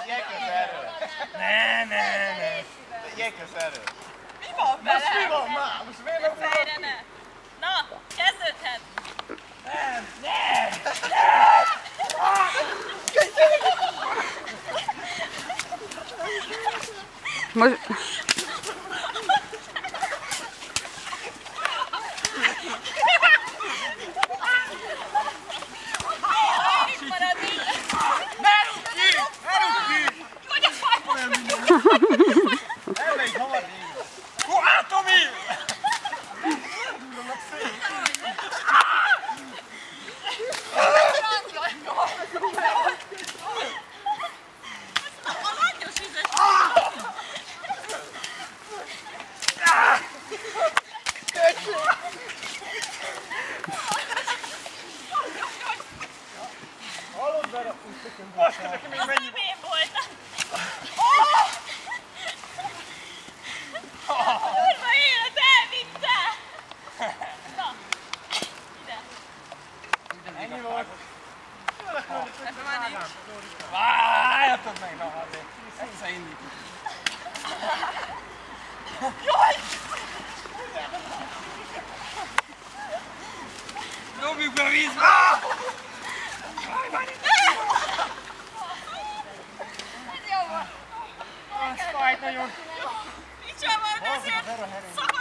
Jegyesz erről! Ne! Jegyesz erről! Mi van vele? Most mi van már? Most miért nem Fejre ne! Na, kezdődhet! Ne! Most... Elmegy hamar végül! Á, Tomi! A langyos vizes! Hallod vele? Azt neki még Az mennyi nem én voltam! Kurva élet, elvitte! Na, ide! ennyi volt? Ebben már nincs. Várjatok meg, na azért. Összeindítjuk. Jaj! Dobjuk be a vízbe! Ez jó volt! Az fájt nagyon. Micsoda van, ezért szakad